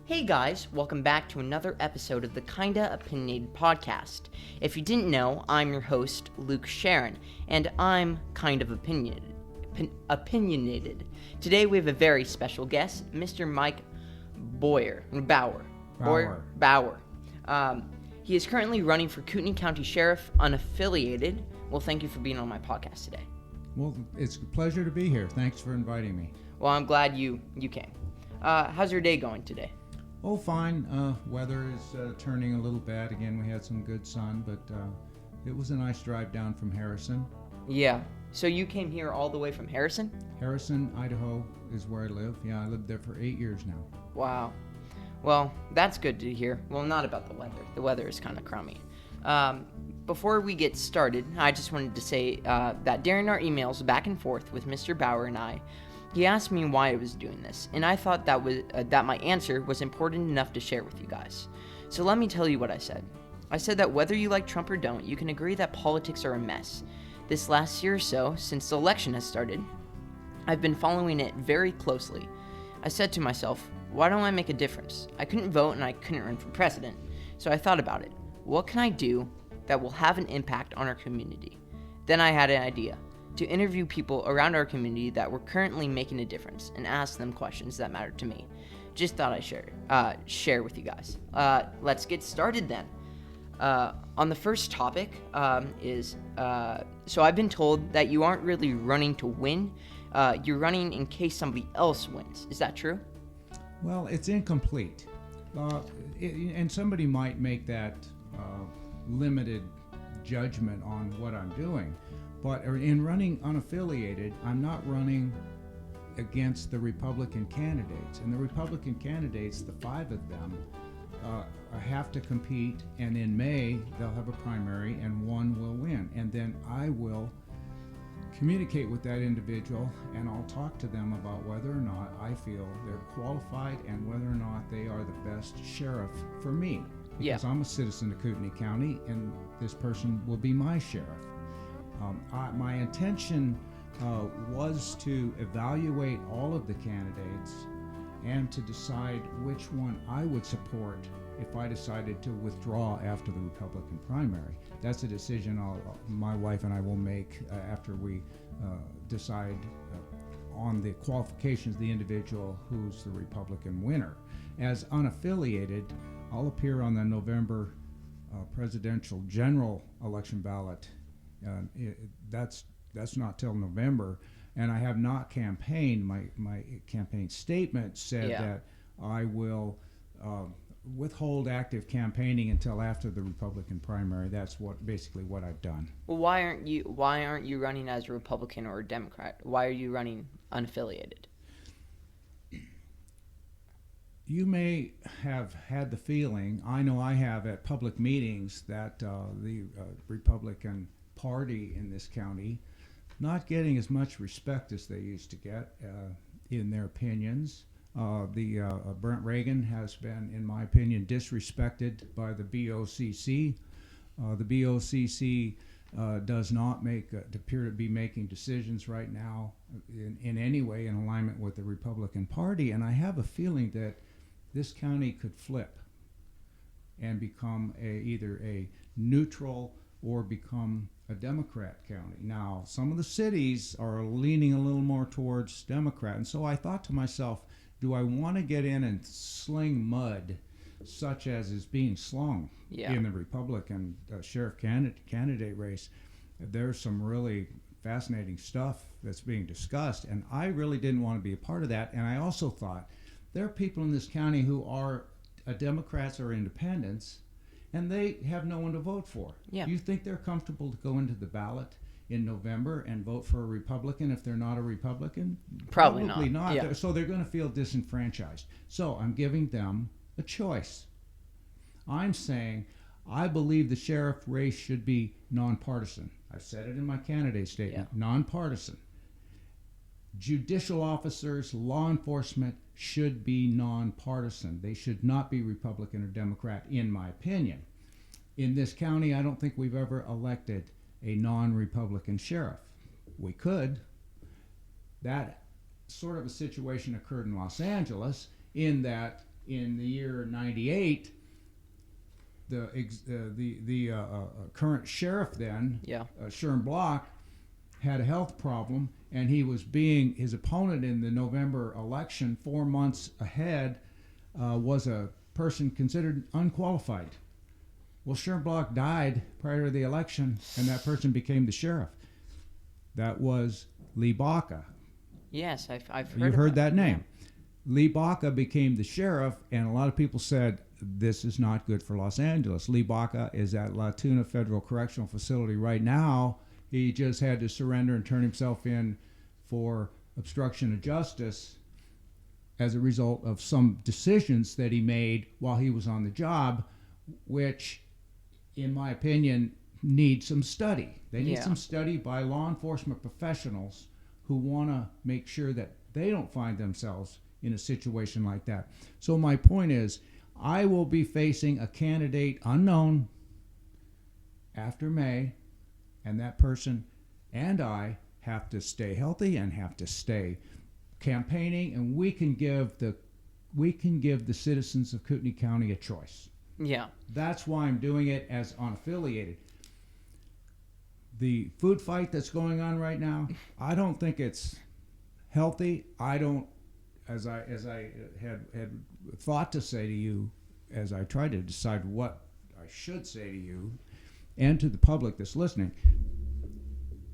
Hey guys, welcome back to another episode of the TheKindaOpinionatedPodcast. If you didn't know, I'm your host, Luke Sharon, and I'm kind of opinionated. Today we have a very special guest, Mr. Mike Bauer. He is currently running for Kootenai County Sheriff, unaffiliated. Well, thank you for being on my podcast today. Well, it's a pleasure to be here. Thanks for inviting me. Well, I'm glad you came. How's your day going today? Oh, fine. Weather is turning a little bad. Again, we had some good sun, but it was a nice drive down from Harrison. Yeah. So you came here all the way from Harrison? Harrison, Idaho is where I live. Yeah, I lived there for 8 years now. Wow. Well, that's good to hear. Well, not about the weather. The weather is kind of crummy. Before we get started, I just wanted to say that during our emails back and forth with Mr. Bauer and I, he asked me why I was doing this, and I thought that my answer was important enough to share with you guys. So let me tell you what I said. I said that whether you like Trump or don't, you can agree that politics are a mess. This last year or so, since the election has started, I've been following it very closely. I said to myself, why don't I make a difference? I couldn't vote and I couldn't run for president, so I thought about it. What can I do that will have an impact on our community? Then I had an idea. To interview people around our community that were currently making a difference and ask them questions that mattered to me. Just thought I'd share with you guys. Let's get started then. On the first topic so I've been told that you aren't really running to win. You're running in case somebody else wins. Is that true? Well, it's incomplete. And somebody might make that limited judgment on what I'm doing. But in running unaffiliated, I'm not running against the Republican candidates. And the Republican candidates, the 5 of them, have to compete. And in May, they'll have a primary and one will win. And then I will communicate with that individual and I'll talk to them about whether or not I feel they're qualified and whether or not they are the best sheriff for me. Because I'm a citizen of Kootenai County and this person will be my sheriff. My intention was to evaluate all of the candidates and to decide which one I would support if I decided to withdraw after the Republican primary. That's a decision my wife and I will make after we decide on the qualifications of the individual who's the Republican winner. As unaffiliated, I'll appear on the November presidential general election ballot. That's not till November, and I have not campaigned. My campaign statement said that I will withhold active campaigning until after the Republican primary. That's basically what I've done. Well, why aren't you running as a Republican or a Democrat? Why are you running unaffiliated? You may have had the feeling, I know I have at public meetings, that the Republican Party in this county not getting as much respect as they used to get in their opinions. Brent Reagan has been, in my opinion, disrespected by the BOCC. The BOCC does not appear to be making decisions right now in any way in alignment with the Republican Party, and I have a feeling that this county could flip and become either a neutral or become a Democrat county. Now, some of the cities are leaning a little more towards Democrat, and so I thought to myself, do I want to get in and sling mud such as is being slung in the Republican sheriff candidate race? There's some really fascinating stuff that's being discussed, and I really didn't want to be a part of that. And I also thought, there are people in this county who are Democrats or independents, and they have no one to vote for. Yeah. Do you think they're comfortable to go into the ballot in November and vote for a Republican if they're not a Republican? Probably not. Yeah. So they're going to feel disenfranchised. So I'm giving them a choice. I'm saying I believe the sheriff race should be nonpartisan. I've said it in my candidate statement, nonpartisan. Judicial officers, law enforcement should be nonpartisan. They should not be Republican or Democrat, in my opinion. In this county, I don't think we've ever elected a non-Republican sheriff. We could. That sort of a situation occurred in Los Angeles in that in the year '98, the current sheriff then, Sherm Block, had a health problem, and he was his opponent in the November election 4 months ahead was a person considered unqualified. Well, Sherm Block died prior to the election, and that person became the sheriff. That was Lee Baca. Yes, I've heard. You heard that name. Yeah. Lee Baca became the sheriff, and a lot of people said, this is not good for Los Angeles. Lee Baca is at La Tuna Federal Correctional Facility right now. He just had to surrender and turn himself in for obstruction of justice as a result of some decisions that he made while he was on the job, which, in my opinion, need some study. They need some study by law enforcement professionals who want to make sure that they don't find themselves in a situation like that. So my point is, I will be facing a candidate unknown after May, and that person and I have to stay healthy and have to stay campaigning, and we can give the citizens of Kootenai County a choice. Yeah. That's why I'm doing it as unaffiliated. The food fight that's going on right now, I don't think it's healthy. I don't, as I had thought to say to you, as I tried to decide what I should say to you and to the public that's listening,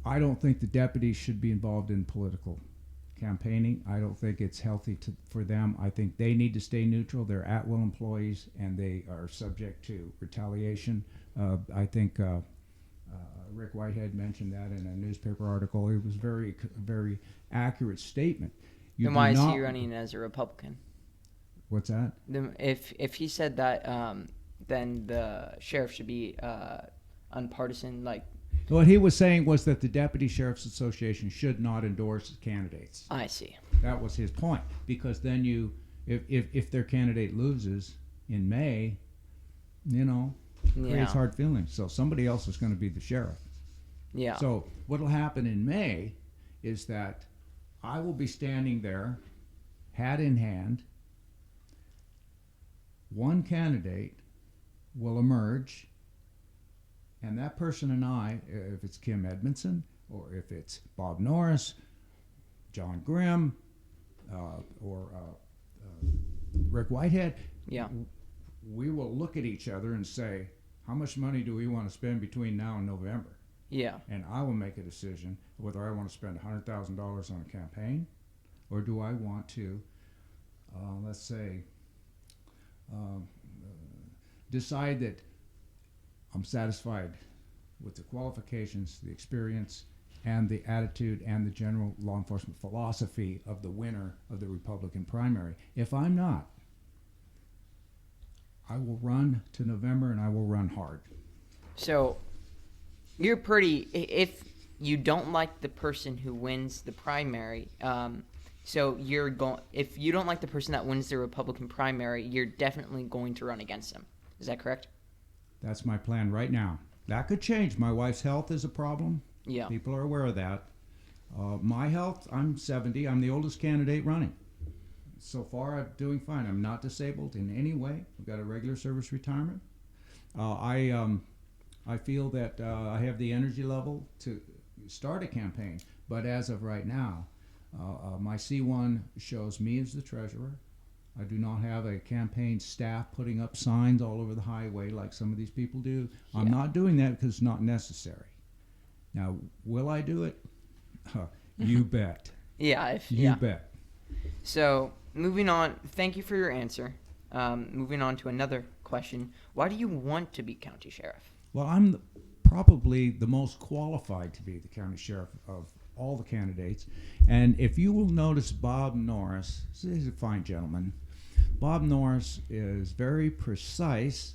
I don't think the deputies should be involved in political campaigning. I don't think it's healthy for them. I think they need to stay neutral. They're at-will employees, and they are subject to retaliation. I think Rick Whitehead mentioned that in a newspaper article. It was very, very accurate statement. Then why is he running as a Republican? What's that? If he said that, then the sheriff should be unpartisan, like. What he was saying was that the Deputy Sheriff's Association should not endorse candidates. I see. That was his point, because then if their candidate loses in May, creates hard feelings. So somebody else is going to be the sheriff. Yeah. So what will happen in May is that I will be standing there, hat in hand. One candidate will emerge, and that person and I, if it's Kim Edmondson, or if it's Bob Norris, John Grimm, or Rick Whitehead, we will look at each other and say, how much money do we want to spend between now and November? Yeah. And I will make a decision whether I want to spend $100,000 on a campaign, or do I want to, let's say, decide that I'm satisfied with the qualifications, the experience, and the attitude and the general law enforcement philosophy of the winner of the Republican primary. If I'm not, I will run to November, and I will run hard. So you're if you don't like the person who wins the primary, so if you don't like the person that wins the Republican primary, you're definitely going to run against them. Is that correct? That's my plan right now. That could change. My wife's health is a problem. Yeah. People are aware of that. My health, I'm 70. I'm the oldest candidate running. So far, I'm doing fine. I'm not disabled in any way. I've got a regular service retirement. I feel that I have the energy level to start a campaign. But as of right now, my C1 shows me as the treasurer. I do not have a campaign staff putting up signs all over the highway like some of these people do. Yeah. I'm not doing that because it's not necessary. Now, will I do it? You bet. You bet. So, moving on, thank you for your answer. Moving on to another question. Why do you want to be county sheriff? Well, I'm probably the most qualified to be the county sheriff of all the candidates. And if you will notice Bob Norris, he's a fine gentleman. Bob Norris is very precise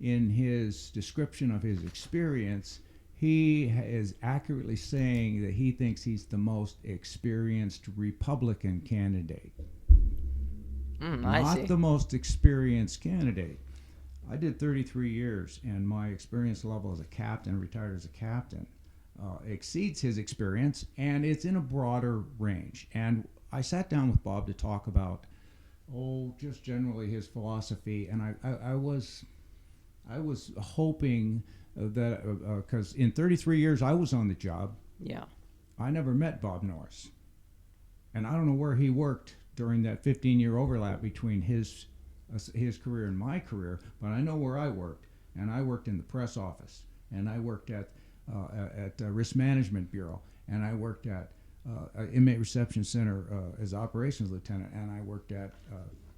in his description of his experience. He is accurately saying that he thinks he's the most experienced Republican candidate. Not the most experienced candidate. I did 33 years, and my experience level as a captain, retired as a captain, exceeds his experience, and it's in a broader range. And I sat down with Bob to talk about Oh, just generally his philosophy, and I was hoping that because in 33 years I was on the job, Yeah. I never met Bob Norris, and I don't know where he worked during that 15-year overlap between his career and my career, but I know where I worked, and I worked in the press office, and I worked at Risk Management Bureau, and I worked at Inmate Reception Center as operations lieutenant, and I worked at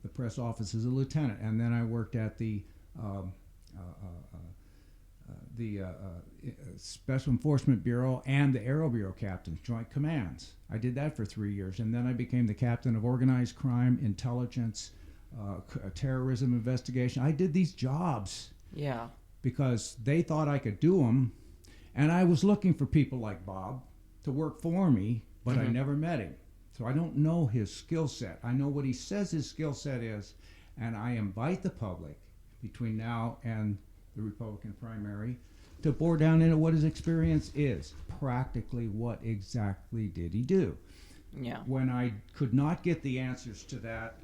the press office as a lieutenant, and then I worked at the Special Enforcement Bureau and the Aero Bureau captain, joint commands. I did that for 3 years, and then I became the captain of organized crime, intelligence, terrorism investigation. I did these jobs Yeah. because they thought I could do them, and I was looking for people like Bob to work for me, but I never met him. So I don't know his skill set. I know what he says his skill set is, and I invite the public between now and the Republican primary to bore down into what his experience is. Practically, what exactly did he do? Yeah. When I could not get the answers to that,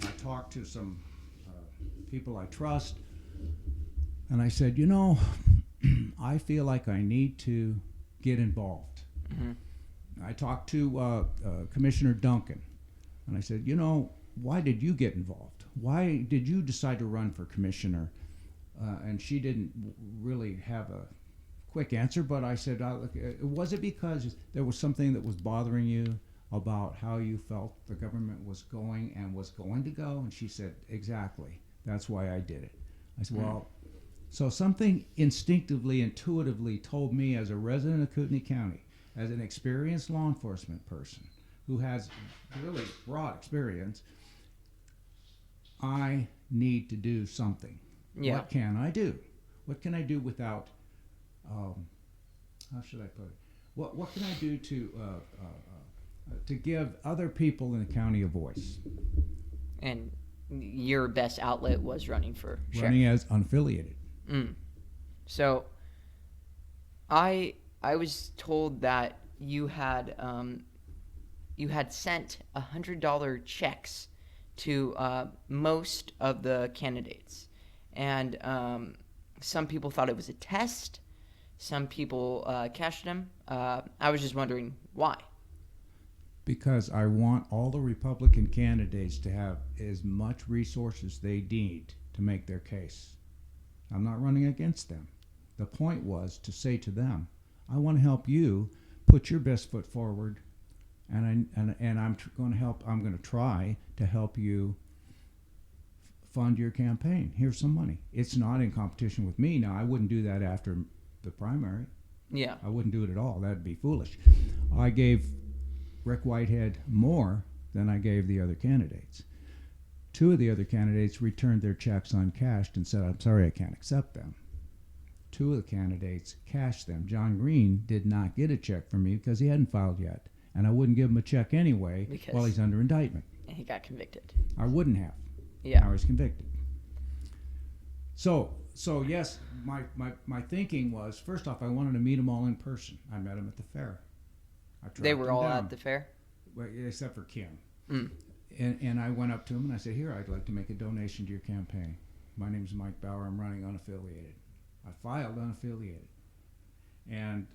I talked to some people I trust, and I said, you know, I feel like I need to get involved. Mm-hmm. I talked to Commissioner Duncan, and I said, you know, why did you get involved? Why did you decide to run for commissioner? And she didn't really have a quick answer, but I said, was it because there was something that was bothering you about how you felt the government was going and was going to go? And she said, exactly. That's why I did it. I said, well, so something instinctively, intuitively told me as a resident of Kootenai County, as an experienced law enforcement person who has really broad experience, I need to do something. Yeah. What can I do? What can I do without, how should I put it? What can I do to give other people in the county a voice? And your best outlet was running for sheriff. Running as unaffiliated. So I was told that you had sent $100 checks to most of the candidates, and some people thought it was a test. Some people cashed them. I was just wondering why. Because I want all the Republican candidates to have as much resources they need to make their case. I'm not running against them. The point was to say to them, I want to help you put your best foot forward, and I'm going to help. I'm going to try to help you fund your campaign. Here's some money. It's not in competition with me. Now, I wouldn't do that after the primary. Yeah. I wouldn't do it at all. That'd be foolish. I gave Rick Whitehead more than I gave the other candidates. Two of the other candidates returned their checks uncashed and said, I'm sorry, I can't accept them. Two of the candidates cashed them. John Green did not get a check from me because he hadn't filed yet, and I wouldn't give him a check anyway while he's under indictment. And he got convicted. I wouldn't have. Yeah. I was convicted. So yes, my thinking was, first off, I wanted to meet them all in person. I met them at the fair. They were all at the fair? Well, except for Kim. Mm. And I went up to him and I said, here, I'd like to make a donation to your campaign. My name's Mike Bauer. I'm running unaffiliated. I filed unaffiliated. And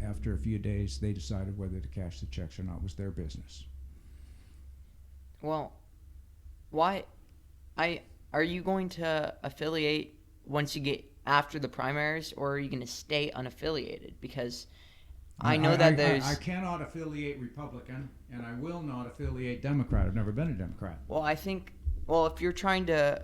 after a few days, they decided whether to cash the checks or not. It was their business. Well, why? Are you going to affiliate once you get after the primaries, or are you going to stay unaffiliated? Because I know that there's... I cannot affiliate Republican, and I will not affiliate Democrat. I've never been a Democrat. Well, I think... Well, if you're trying to...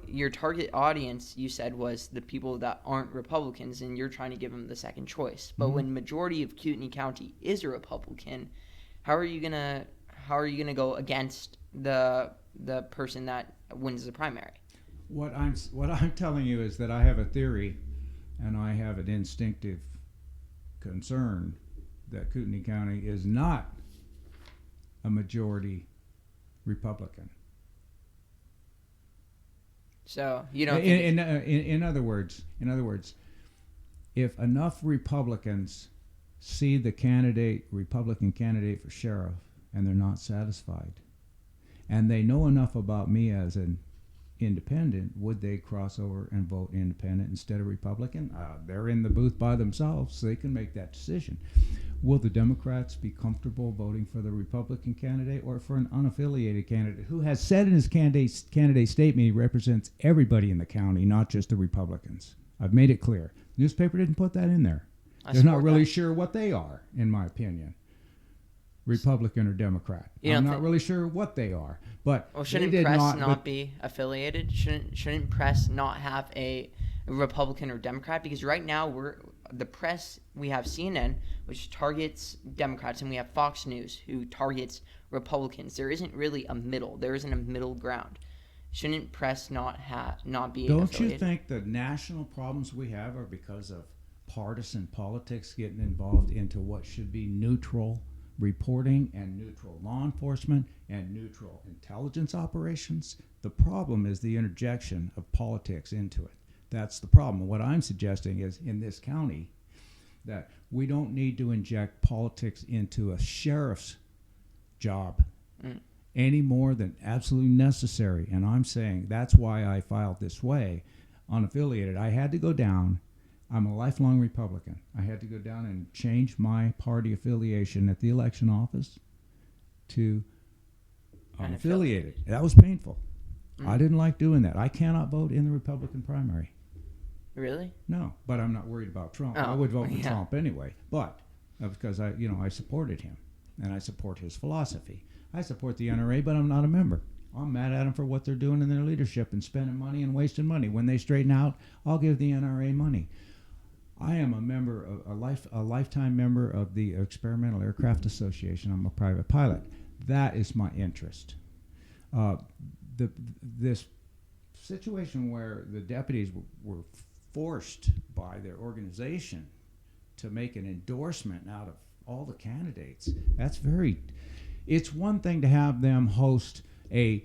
your target audience, you said, was the people that aren't Republicans, and you're trying to give them the second choice. But when majority of Kootenai County is a Republican, how are you gonna go against the person that wins the primary? What I'm telling you is that I have a theory, and I have an instinctive concern that Kootenai County is not a majority Republican. So you don't. In other words, if enough Republicans see the Republican candidate for sheriff, and they're not satisfied, and they know enough about me as an independent, would they cross over and vote independent instead of Republican? They're in the booth by themselves, so they can make that decision. Will the Democrats be comfortable voting for the Republican candidate or for an unaffiliated candidate who has said in his candidate statement he represents everybody in the county, not just the Republicans? I've made it clear. Newspaper didn't put that in there. They're not really sure what they are, in my opinion. Republican or Democrat. I'm not really sure what they are. But shouldn't press not be affiliated? Shouldn't press not have a Republican or Democrat? Because right now the press, we have CNN, which targets Democrats, and we have Fox News, who targets Republicans. There isn't really a middle. There isn't a middle ground. Shouldn't press not be Don't affiliated? You think the national problems we have are because of partisan politics getting involved into what should be neutral reporting and neutral law enforcement and neutral intelligence operations? The problem is the interjection of politics into it. That's the problem. What I'm suggesting is in this county that we don't need to inject politics into a sheriff's job any more than absolutely necessary. And I'm saying that's why I filed this way, unaffiliated. I had to go down. I'm a lifelong Republican. I had to go down and change my party affiliation at the election office to unaffiliated. That was painful. I didn't like doing that. I cannot vote in the Republican primary. Really? No, but I'm not worried about Trump. I would vote for Trump anyway, but because I supported him and I support his philosophy. I support the NRA, but I'm not a member. I'm mad at them for what they're doing in their leadership and spending money and wasting money. When they straighten out, I'll give the NRA money. I am a member, a lifetime member of the Experimental Aircraft Association. I'm a private pilot. That is my interest. This situation where the deputies were forced by their organization to make an endorsement out of all the candidates, it's one thing to have them host a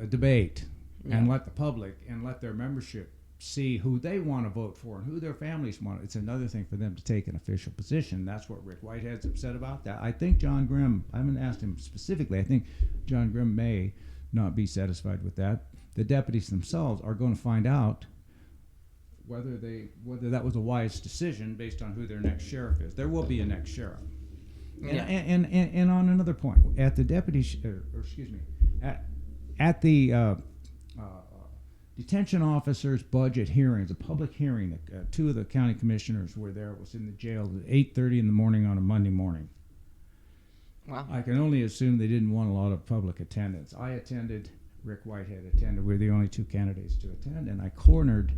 debate and let the public and let their membership see who they want to vote for and who their families want. It's another thing for them to take an official position. That's what Rick Whitehead's upset about. That I think John Grimm, I haven't asked him specifically, I think John Grimm may not be satisfied with that. The deputies themselves are going to find out whether that was a wise decision based on who their next sheriff is. There will be a next sheriff. And on another point, at the at the detention officers' budget hearings, a public hearing, two of the county commissioners were there. It was in the jail at 8:30 in the morning on a Monday morning. Wow. I can only assume they didn't want a lot of public attendance. I attended. Rick Whitehead attended. We were the only two candidates to attend, and I cornered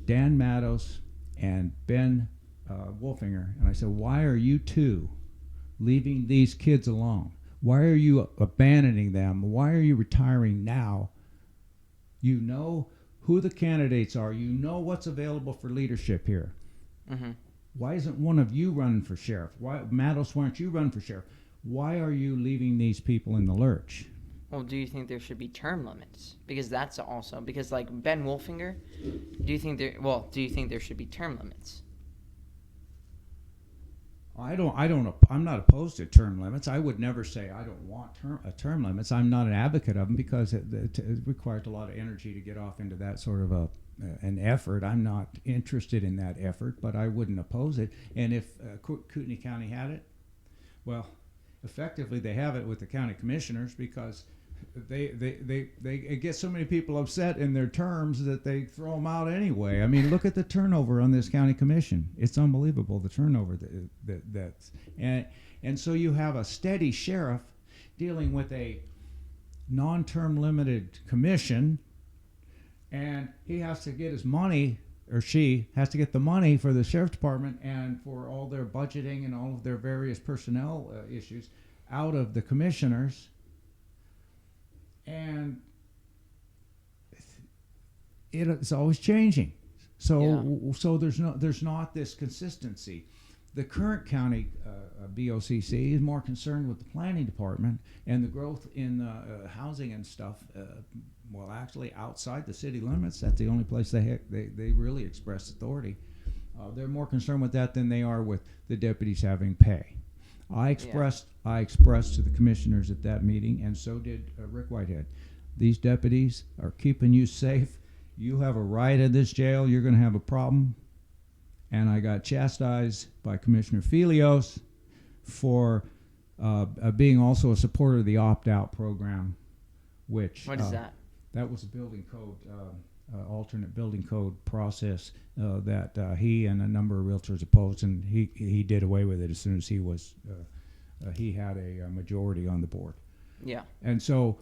Dan Matos and Ben Wolfinger, and I said, "Why are you two leaving these kids alone? Why are you abandoning them? Why are you retiring now? You know who the candidates are. You know what's available for leadership here. Mm-hmm. Why isn't one of you running for sheriff? Why, Matos, why aren't you running for sheriff? Why are you leaving these people in the lurch?" Well, do you think there should be term limits? Because that's also, because like Ben Wolfinger, do you think there should be term limits? I'm not opposed to term limits. I would never say I don't want term limits. I'm not an advocate of them because it requires a lot of energy to get off into that sort of an effort. I'm not interested in that effort, but I wouldn't oppose it. And if Kootenai County had it, well, effectively they have it with the county commissioners because they get so many people upset in their terms that they throw them out anyway. I mean, look at the turnover on this county commission. It's unbelievable, the turnover that's and so you have a steady sheriff dealing with a non-term limited commission, and he has to get his money, or she has to get the money for the sheriff's department and for all their budgeting and all of their various personnel issues out of the commissioners. And it's always changing, so there's not this consistency. The current county BOCC is more concerned with the planning department and the growth in housing and stuff. Well, actually, outside the city limits, that's the only place they really express authority. They're more concerned with that than they are with the deputies having pay. I expressed to the commissioners at that meeting, and so did Rick Whitehead. These deputies are keeping you safe. You have a riot in this jail, you're going to have a problem. And I got chastised by Commissioner Felios for being also a supporter of the opt-out program, which... What is that? That was a building code, alternate building code process that he and a number of realtors opposed, and he did away with it as soon as he had a majority on the board. Yeah. And so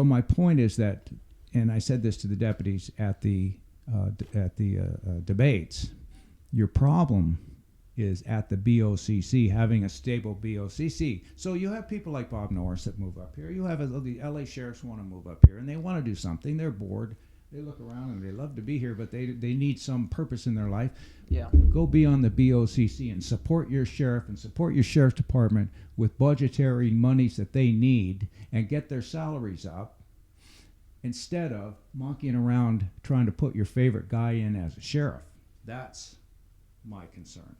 my point is that, and I said this to the deputies at the debates, your problem is at the BOCC, having a stable BOCC. So you have people like Bob Norris that move up here. You have the LA sheriffs want to move up here, and they want to do something. They're bored. They look around and they love to be here, but they need some purpose in their life. Yeah. Go be on the BOCC and support your sheriff and support your sheriff's department with budgetary monies that they need and get their salaries up, instead of monkeying around trying to put your favorite guy in as a sheriff. That's my concern.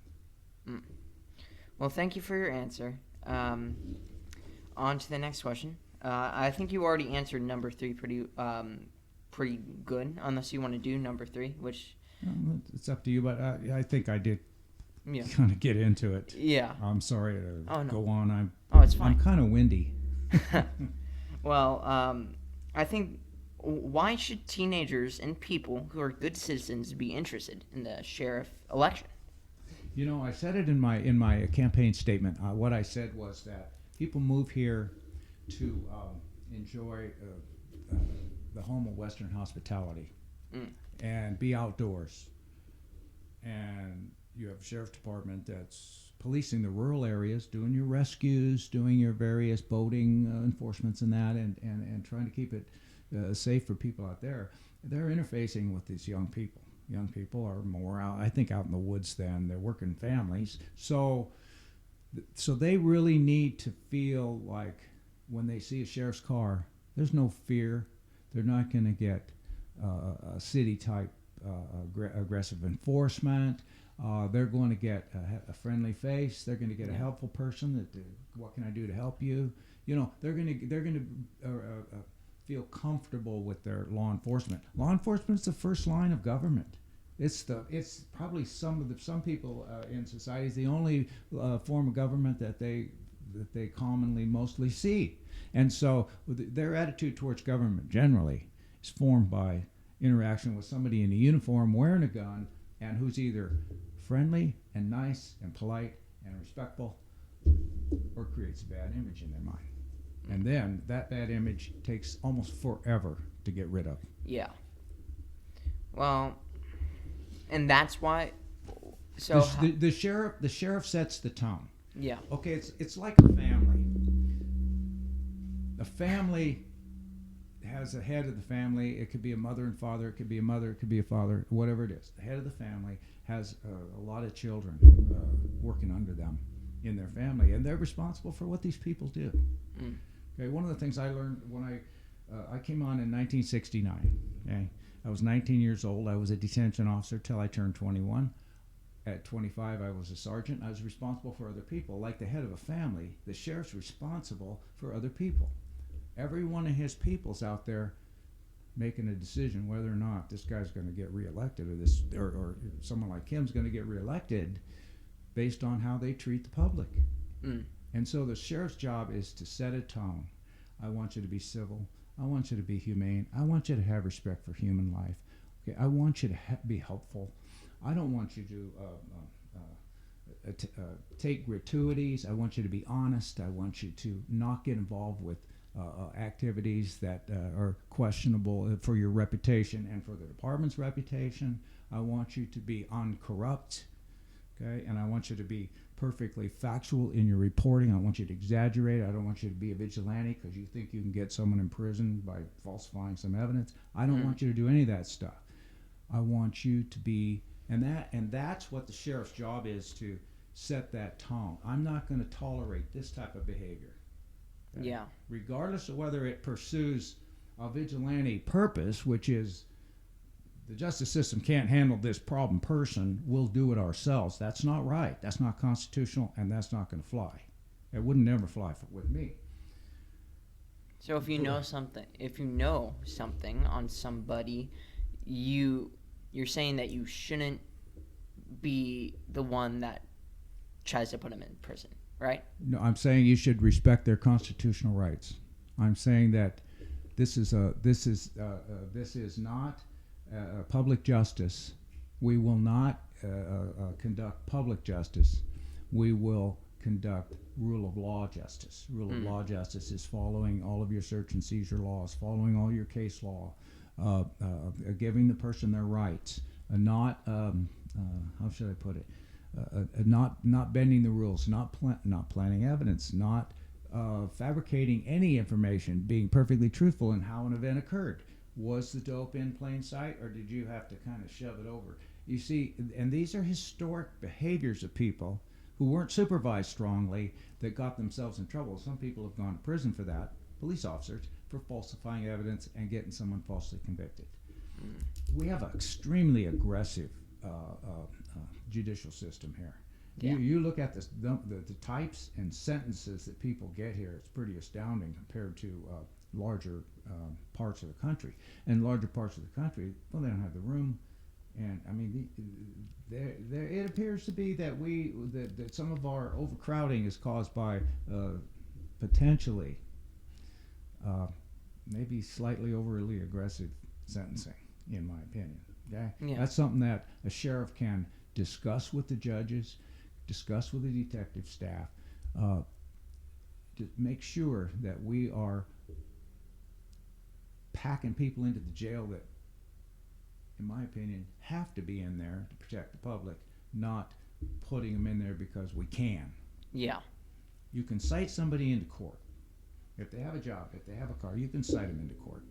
Well, thank you for your answer. On to the next question. I think you already answered number 3 pretty good, unless you want to do number 3, which... It's up to you, but I think I did Yeah. kind of get into it. Yeah. I'm sorry to no. go on. It's fine. I'm kind of windy. Well, I think, why should teenagers and people who are good citizens be interested in the sheriff election? You know, I said it in my campaign statement. What I said was that people move here to enjoy the home of Western hospitality and be outdoors. And you have a sheriff's department that's policing the rural areas, doing your rescues, doing your various boating enforcements and that, and trying to keep it safe for people out there. They're interfacing with these young people. Young people are more out, I think, out in the woods than their working families. So they really need to feel like when they see a sheriff's car, there's no fear. They're not going to get a city-type aggressive enforcement. They're going to get a friendly face. They're going to get a helpful person. What can I do to help you? You know, they're going to feel comfortable with their law enforcement. Law enforcement is the first line of government. It's probably some people in society is the only form of government that they commonly mostly see. And so their attitude towards government generally is formed by interaction with somebody in a uniform wearing a gun and who's either friendly and nice and polite and respectful or creates a bad image in their mind. And then that bad image takes almost forever to get rid of. Yeah. Well, and that's why. So the sheriff sets the tone. Yeah. Okay, it's like a family. A family has a head of the family. It could be a mother and father. It could be a mother. It could be a father. Whatever it is, the head of the family has a lot of children working under them in their family, and they're responsible for what these people do. Okay, one of the things I learned when I came on in 1969. Okay, I was 19 years old. I was a detention officer till I turned 21. At 25, I was a sergeant. I was responsible for other people. Like the head of a family, the sheriff's responsible for other people. Every one of his people's out there making a decision whether or not this guy's going to get reelected or someone like him's going to get reelected based on how they treat the public. And so the sheriff's job is to set a tone. I want you to be civil. I want you to be humane. I want you to have respect for human life. Okay, I want you to be helpful. I don't want you to take gratuities. I want you to be honest. I want you to not get involved with activities that are questionable for your reputation and for the department's reputation. I want you to be uncorrupt, okay? And I want you to be perfectly factual in your reporting. I want you to exaggerate. I don't want you to be a vigilante because you think you can get someone in prison by falsifying some evidence. I don't want you to do any of that stuff. I want you to be, and that's what the sheriff's job is, to set that tone. I'm not going to tolerate this type of behavior. Okay? Yeah. Regardless of whether it pursues a vigilante purpose, which is the justice system can't handle this problem person, we'll do it ourselves. That's not right. That's not constitutional, and that's not going to fly. It wouldn't never fly with me. So if you know something on somebody, you're saying that you shouldn't be the one that tries to put them in prison, right? No, I'm saying you should respect their constitutional rights. I'm saying that this is not public justice. We will not conduct public justice. We will conduct rule of law justice. Rule of law justice is following all of your search and seizure laws, following all your case law, giving the person their rights, not how should I put it? Not bending the rules, not planning evidence, not fabricating any information, being perfectly truthful in how an event occurred. Was the dope in plain sight, or did you have to kind of shove it over? You see, and these are historic behaviors of people who weren't supervised strongly that got themselves in trouble. Some people have gone to prison for that, police officers, for falsifying evidence and getting someone falsely convicted. We have an extremely aggressive judicial system here. Yeah. You look at the types and sentences that people get here, it's pretty astounding compared to larger parts of the country. And larger parts of the country, well, they don't have the room. And I mean, it appears to be that that some of our overcrowding is caused by potentially maybe slightly overly aggressive sentencing, in my opinion. Okay, That's something that a sheriff can discuss with the judges, discuss with the detective staff, to make sure that we are packing people into the jail that, in my opinion, have to be in there to protect the public, not putting them in there because we can. Yeah. You can cite somebody into court. If they have a job, if they have a car, you can cite them into court.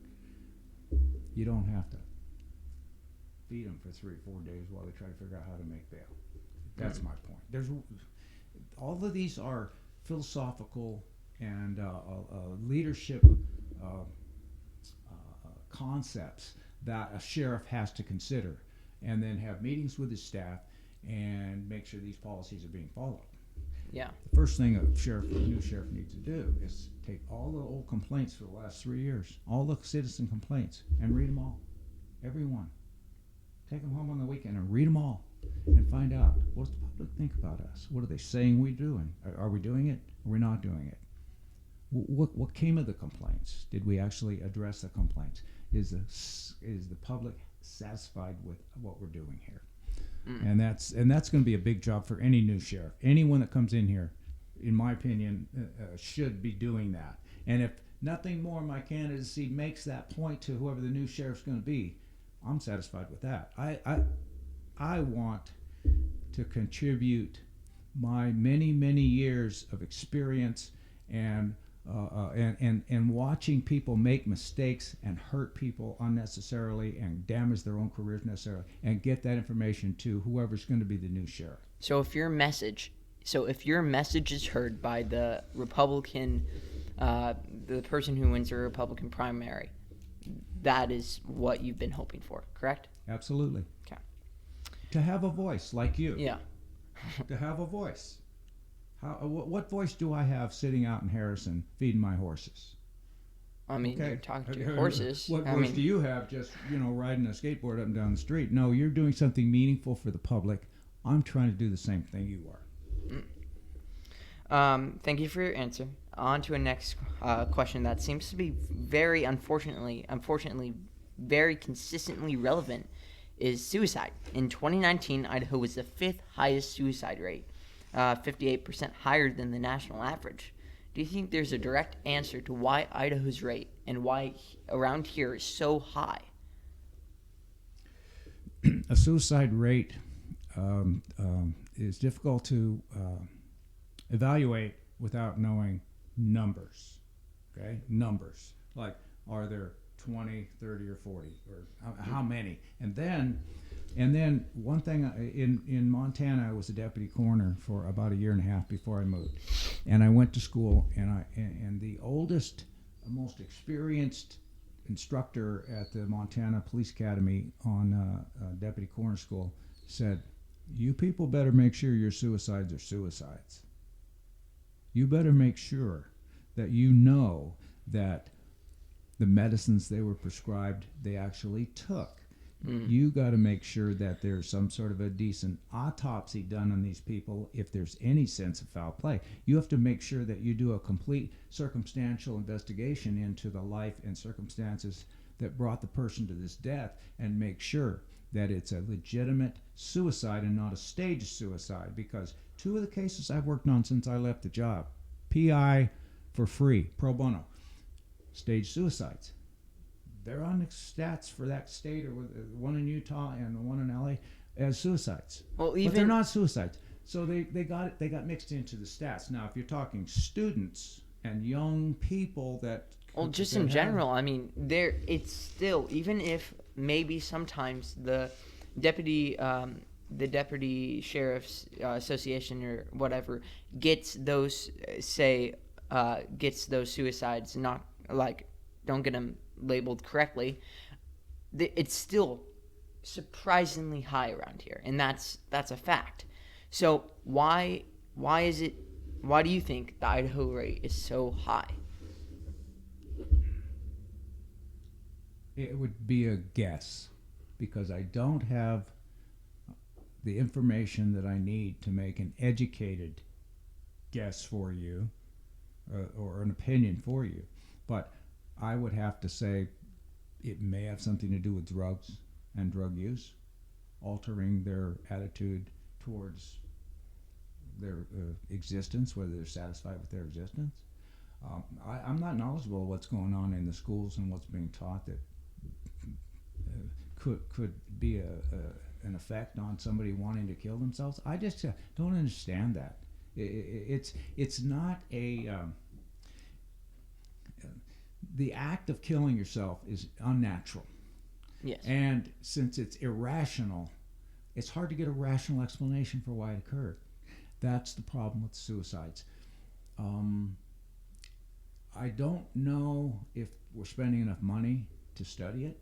You don't have to feed them for 3 or 4 days while they try to figure out how to make bail. That's my point. All of these are philosophical and leadership concepts that a sheriff has to consider, and then have meetings with his staff and make sure these policies are being followed. Yeah. The first thing a new sheriff needs to do is take all the old complaints for the last 3 years, all the citizen complaints, and read them all, every one. Take them home on the weekend and read them all, and find out, what does the public think about us? What are they saying we're doing? Are we doing it? Are we not doing it? What came of the complaints? Did we actually address the complaints? Is the public satisfied with what we're doing here? And that's going to be a big job for any new sheriff. Anyone that comes in here, in my opinion, should be doing that. And if nothing more, my candidacy makes that point to whoever the new sheriff's going to be, I'm satisfied with that. I want to contribute my many years of experience and watching people make mistakes and hurt people unnecessarily and damage their own careers necessarily, and get that information to whoever's going to be the new sheriff. So if your message is heard by the Republican, the person who wins the Republican primary, that is what you've been hoping for, correct? Absolutely. Okay. To have a voice like you. Yeah. To have a voice. What voice do I have sitting out in Harrison feeding my horses? I mean, you're talking to your horses. What voice do you have just, riding a skateboard up and down the street? No, you're doing something meaningful for the public. I'm trying to do the same thing you are. Thank you for your answer. On to a next question that seems to be very, unfortunately, very consistently relevant, is suicide. In 2019, Idaho was the 5th highest suicide rate, 58% higher than the national average. Do you think there's a direct answer to why Idaho's rate and why around here is so high? A suicide rate is difficult to evaluate without knowing numbers. Okay, numbers, like, are there 20, 30, or 40, or how many? And then one thing, in Montana, I was a deputy coroner for about 1.5 years before I moved, and I went to school, and the oldest, most experienced instructor at the Montana Police Academy on Deputy Coroner School said, "You people better make sure your suicides are suicides. You better make sure that you know that the medicines they were prescribed, they actually took. You got to make sure that there's some sort of a decent autopsy done on these people if there's any sense of foul play. You have to make sure that you do a complete circumstantial investigation into the life and circumstances that brought the person to this death and make sure that it's a legitimate suicide and not a staged suicide." Because 2 of the cases I've worked on since I left the job, PI for free, pro bono, staged suicides. They're on the stats for that state, or one in Utah and the one in LA, as suicides. Well, but they're not suicides. So they got mixed into the stats. Now, if you're talking students and young people that... Well, just in general, I mean, it's still, even if maybe sometimes the deputy sheriff's association or whatever gets those suicides, not like, don't get them labeled correctly, it's still surprisingly high around here, and that's a fact. So why do you think the Idaho rate is so high? It would be a guess, because I don't have the information that I need to make an educated guess for you, or an opinion for you. But I would have to say it may have something to do with drugs and drug use, altering their attitude towards their existence, whether they're satisfied with their existence. I'm not knowledgeable of what's going on in the schools and what's being taught that could be an effect on somebody wanting to kill themselves. I just don't understand that. It's not a... the act of killing yourself is unnatural. Yes. And since it's irrational, it's hard to get a rational explanation for why it occurred. That's the problem with suicides. I don't know if we're spending enough money to study it,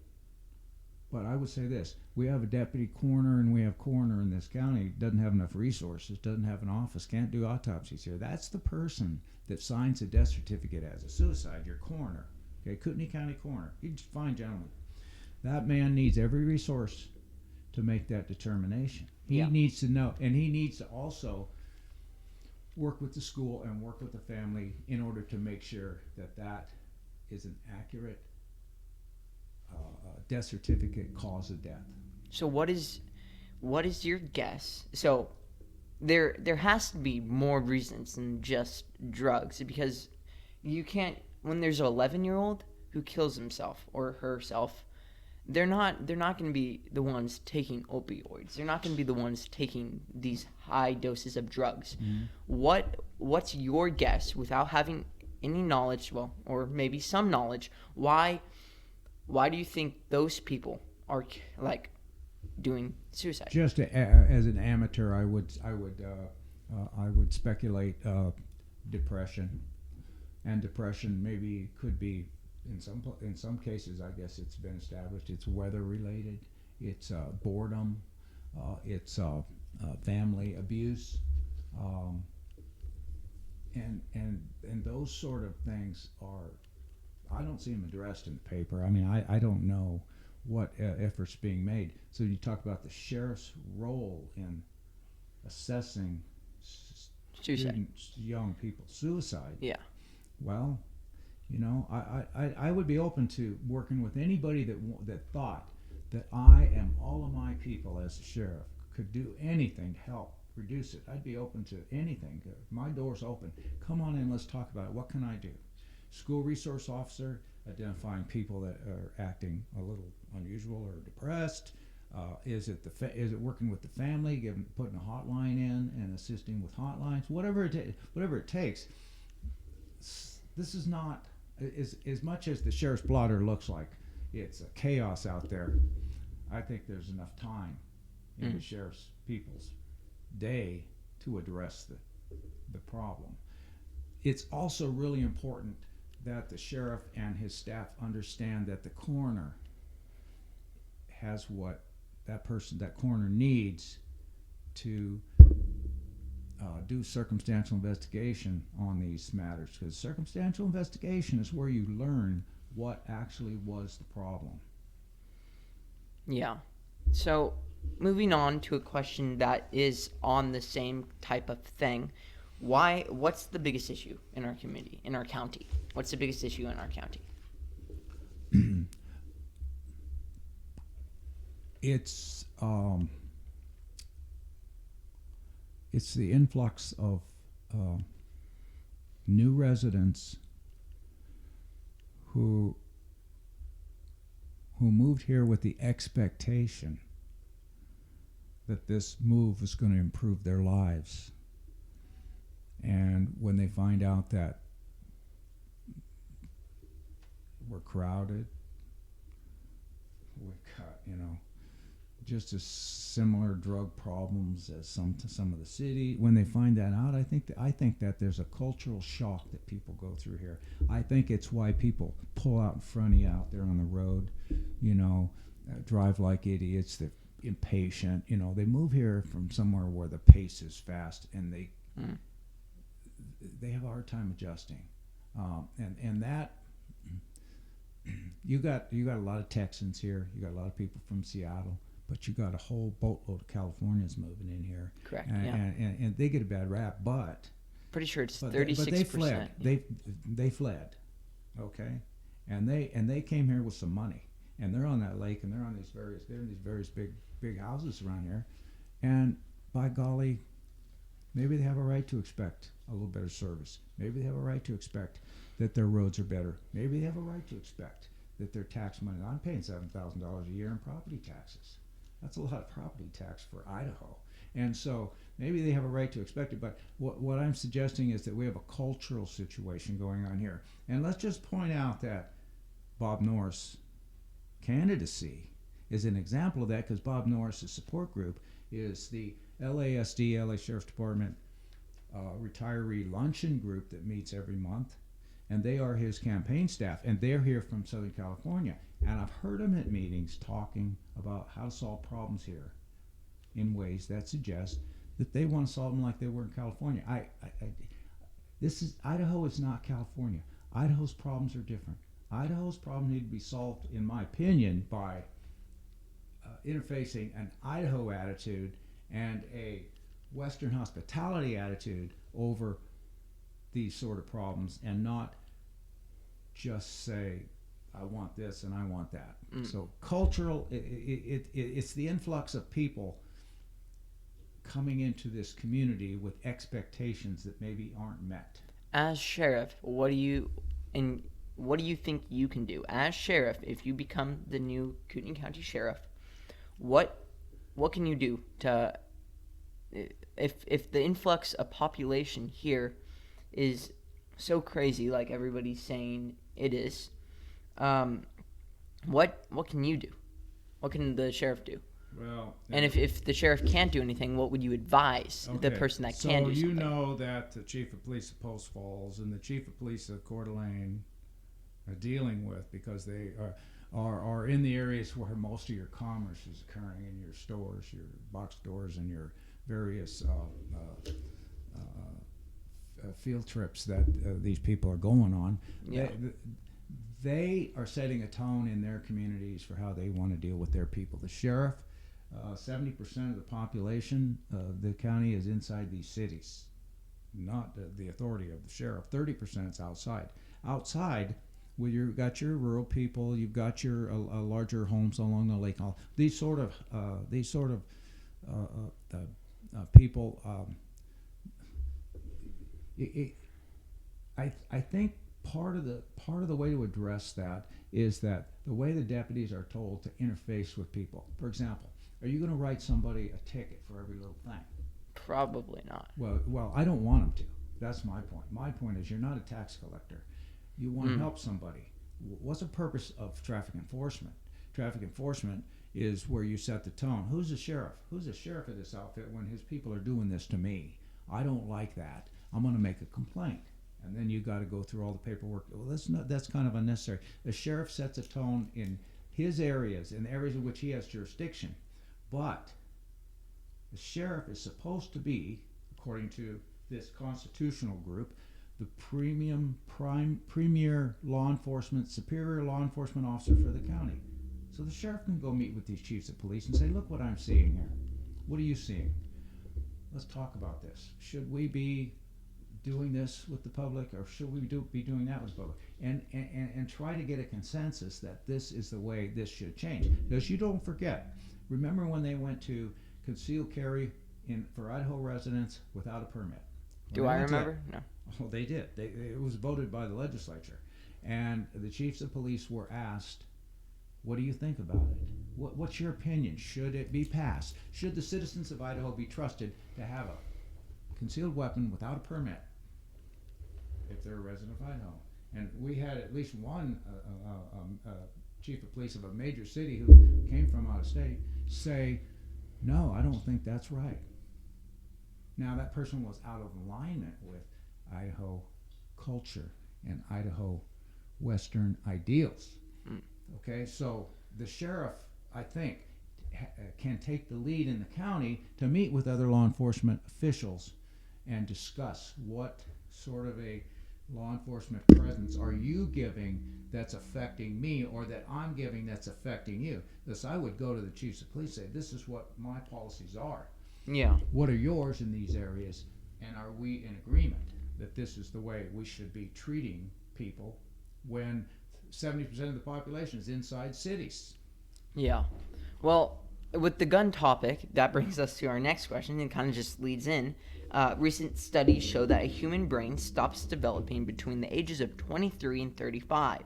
but I would say this. We have a deputy coroner and we have coroner in this county, doesn't have enough resources, doesn't have an office, can't do autopsies here. That's the person that signs a death certificate as a suicide, your coroner. Okay, Kootenai County coroner. He's a fine gentleman. That man needs every resource to make that determination. He needs to know, and he needs to also work with the school and work with the family in order to make sure that that is an accurate death certificate cause of death. So what is your guess? So there has to be more reasons than just drugs, because you can't, when there's an 11-year-old who kills himself or herself, they're not going to be the ones taking opioids. They're not going to be the ones taking these high doses of drugs. Mm-hmm. What's your guess, without having any knowledge, well, or maybe some knowledge, why do you think those people are like doing suicide? Just as an amateur, I would speculate depression, and depression maybe could be in some cases. I guess it's been established it's weather related, it's boredom, it's family abuse, and those sort of things are. I don't see them addressed in the paper. I mean, I don't know what efforts being made. So you talk about the sheriff's role in assessing students, young people, suicide. Yeah. Well, you know, I would be open to working with anybody that thought that I and all of my people as a sheriff could do anything to help reduce it. I'd be open to anything. My door's open. Come on in, let's talk about it. What can I do? School resource officer, identifying people that are acting a little unusual or depressed. Is it working with the family, putting a hotline in and assisting with hotlines, whatever it takes. This is not as much as the sheriff's blotter looks like it's a chaos out there. I think there's enough time in the sheriff's people's day to address the problem. It's also really important that the sheriff and his staff understand that the coroner has what that coroner needs to do circumstantial investigation on these matters, because circumstantial investigation is where you learn what actually was the problem. Yeah. So, moving on to a question that is on the same type of thing. What's the biggest issue in our community, in our county? What's the biggest issue in our county? It's the influx of new residents who moved here with the expectation that this move was going to improve their lives. And when they find out that we're crowded, we've got, just as similar drug problems as some of the city. When they find that out, I think that there's a cultural shock that people go through here. I think it's why people pull out in front of you out there on the road, drive like idiots. They're impatient. They move here from somewhere where the pace is fast, and they have a hard time adjusting. And that you got a lot of Texans here. You got a lot of people from Seattle. But you got a whole boatload of Californians moving in here. Correct. And they get a bad rap, but pretty sure it's 36%. But they fled. They fled. Okay, and they came here with some money, and they're on that lake, and they're in these various big houses around here, and by golly, maybe they have a right to expect a little better service. Maybe they have a right to expect that their roads are better. Maybe they have a right to expect that their tax money. I'm paying $7,000 a year in property taxes. That's a lot of property tax for Idaho. And so maybe they have a right to expect it, but what I'm suggesting is that we have a cultural situation going on here. And let's just point out that Bob Norris' candidacy is an example of that, because Bob Norris' support group is the LASD, LA Sheriff's Department retiree luncheon group that meets every month. And they are his campaign staff, and they're here from Southern California. And I've heard them at meetings talking about how to solve problems here in ways that suggest that they want to solve them like they were in California. Idaho is not California. Idaho's problems are different. Idaho's problems need to be solved, in my opinion, by interfacing an Idaho attitude and a Western hospitality attitude over these sort of problems, and not just say, I want this and I want that. So cultural, it's the influx of people coming into this community with expectations that maybe aren't met. As sheriff, what do you think you can do? As sheriff, if you become the new Kootenai County Sheriff, what can you do to, if the influx of population here is so crazy, like everybody's saying it is, what can you do? What can the sheriff do? Well, and if the sheriff can't do anything, what would you advise the person that can do something? So you know that the chief of police of Post Falls and the chief of police of Coeur d'Alene are dealing with, because they are in the areas where most of your commerce is occurring, in your stores, your box stores, and your various field trips that these people are going on. Yeah. They are setting a tone in their communities for how they want to deal with their people. The sheriff, 70% of the population of the county is inside these cities, not the authority of the sheriff. 30% is outside. Outside, where you've got your rural people, you've got your larger homes along the lake. These sort of people. I think part of the way to address that is that the way the deputies are told to interface with people. For example, are you going to write somebody a ticket for every little thing? Probably not. Well, I don't want them to. That's my point. My point is, you're not a tax collector. You want to help somebody. What's the purpose of traffic enforcement? Traffic enforcement is where you set the tone. Who's the sheriff? Who's the sheriff of this outfit when his people are doing this to me? I don't like that. I'm going to make a complaint. and then you got to go through all the paperwork. Well, that's kind of unnecessary. The sheriff sets a tone in his areas, in areas in which he has jurisdiction, but the sheriff is supposed to be, according to this constitutional group, the premier law enforcement, superior law enforcement officer for the county. So the sheriff can go meet with these chiefs of police and say, look what I'm seeing here. What are you seeing? Let's talk about this. Should we be doing this with the public, or should we be doing that with the public? And try to get a consensus that this is the way this should change. Because you don't forget, remember when they went to concealed carry for Idaho residents without a permit? Do I remember? No. Oh, they did. It was voted by the legislature. And the chiefs of police were asked, what do you think about it? What's your opinion? Should it be passed? Should the citizens of Idaho be trusted to have a concealed weapon without a permit if they're a resident of Idaho? And we had at least one chief of police of a major city who came from out of state say, no, I don't think that's right. Now, that person was out of alignment with Idaho culture and Idaho Western ideals. Okay, so the sheriff, I think, can take the lead in the county to meet with other law enforcement officials and discuss what sort of a law enforcement presence are you giving that's affecting me, or that I'm giving that's affecting you. Thus, I would go to the chiefs of police and say, this is what my policies are. Yeah. What are yours in these areas? And are we in agreement that this is the way we should be treating people when 70% of the population is inside cities? Yeah. Well, with the gun topic, that brings us to our next question and kind of just leads in. Recent studies show that a human brain stops developing between the ages of 23 and 35.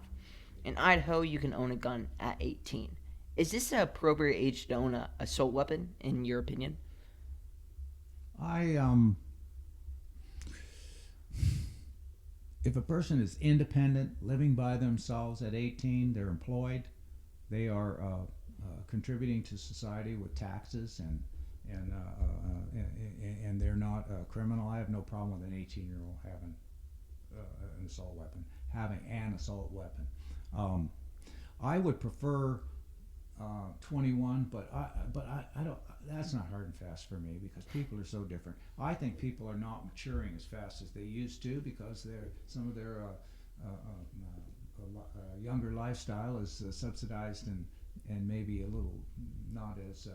In Idaho, you can own a gun at 18. Is this an appropriate age to own an assault weapon, in your opinion? If a person is independent, living by themselves at 18, they're employed, they are contributing to society with taxes, and they're not a criminal, I have no problem with an 18-year-old having an assault weapon. I would prefer 21, but I don't. That's not hard and fast for me, because people are so different. I think people are not maturing as fast as they used to, because some of their younger lifestyle is subsidized and maybe a little not as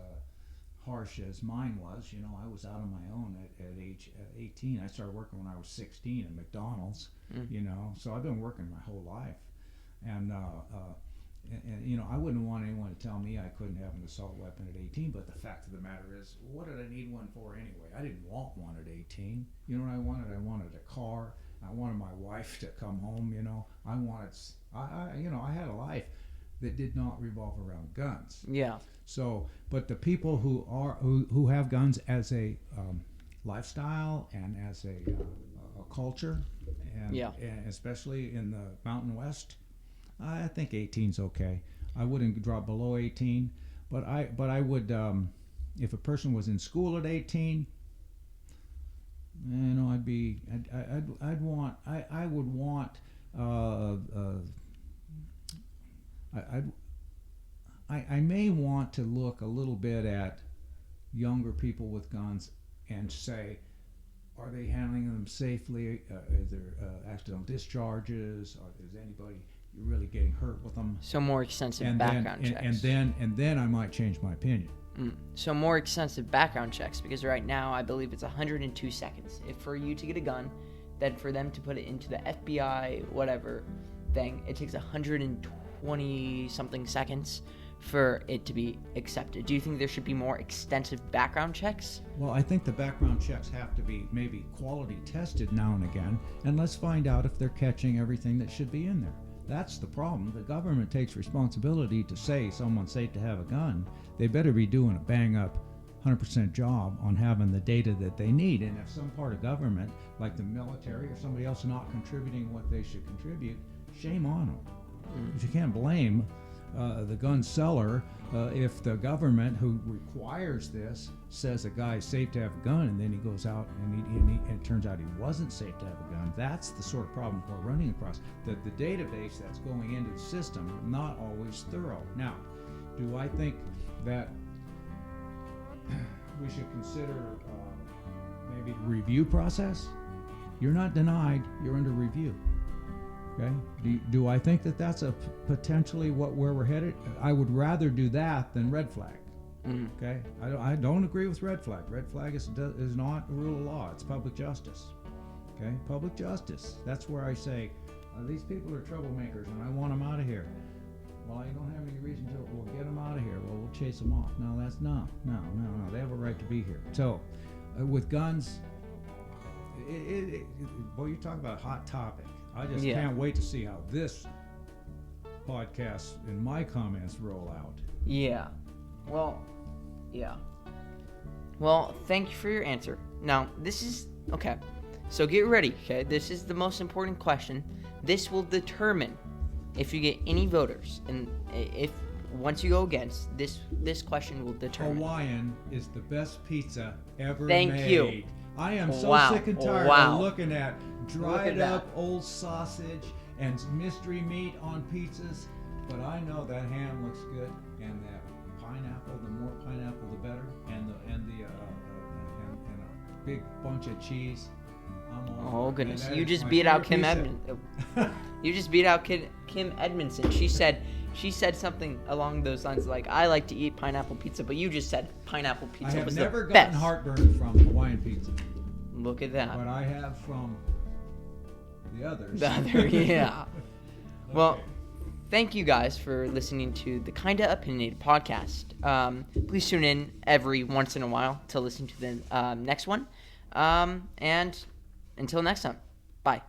harsh as mine was. You know, I was out on my own at age 18. I started working when I was 16 at McDonald's. You know, so I've been working my whole life, and you know, I wouldn't want anyone to tell me I couldn't have an assault weapon at 18, but the fact of the matter is, what did I need one for anyway? I didn't want one at 18. You know what I wanted? I wanted a car. I wanted my wife to come home, you know. I had a life that did not revolve around guns. Yeah. So, but the people who have guns as a lifestyle and as a culture, and especially in the Mountain West, I think 18's okay. I wouldn't drop below 18, but I would, if a person was in school at 18, you know, I may want to look a little bit at younger people with guns and say, are they handling them safely? Is there accidental discharges? Or is anybody really getting hurt with them? So more extensive background checks. And then I might change my opinion. So more extensive background checks, because right now I believe it's 102 seconds for you to get a gun. Then for them to put it into the FBI whatever thing, it takes 120 something seconds for it to be accepted. Do you think there should be more extensive background checks? Well, I think the background checks have to be maybe quality tested now and again, and let's find out if they're catching everything that should be in there. That's the problem. The government takes responsibility to say someone's safe to have a gun. They better be doing a bang-up 100% job on having the data that they need. And if some part of government, like the military or somebody else, not contributing what they should contribute, shame on them. But you can't blame the gun seller, if the government who requires this says a guy's safe to have a gun, and then he goes out and it turns out he wasn't safe to have a gun, that's the sort of problem we're running across. That the database that's going into the system not always thorough. Now, do I think that we should consider maybe the review process? You're not denied, you're under review. Okay. Do I think that that's a potentially where we're headed? I would rather do that than red flag. Okay. I don't agree with red flag. Red flag is not a rule of law. It's public justice. Okay. Public justice. That's where I say these people are troublemakers and I want them out of here. Well, you don't have any reason to. We'll get them out of here. Well, we'll chase them off. No, that's no. They have a right to be here. So, with guns, boy, you talk about a hot topic. I just can't wait to see how this podcast and my comments roll out. Yeah. Well, thank you for your answer. Now, this is, okay, so get ready, okay? This is the most important question. This will determine if you get any voters. And if once you go against, this question will determine. Hawaiian is the best pizza ever made. Thank you. I am so sick and tired of looking at dried up old sausage and mystery meat on pizzas, but I know that ham looks good, and that pineapple, the more pineapple the better, and a big bunch of cheese. Oh goodness! You just beat out Kim Edmondson. You just beat out Kim Edmondson. She said something along those lines, like, I like to eat pineapple pizza, but you just said pineapple pizza was the best. I have never gotten heartburn from Hawaiian pizza. Look at that. But I have from the others. Yeah. Okay. Well, thank you guys for listening to the Kinda Opinionated Podcast. Please tune in every once in a while to listen to the next one. And until next time, bye.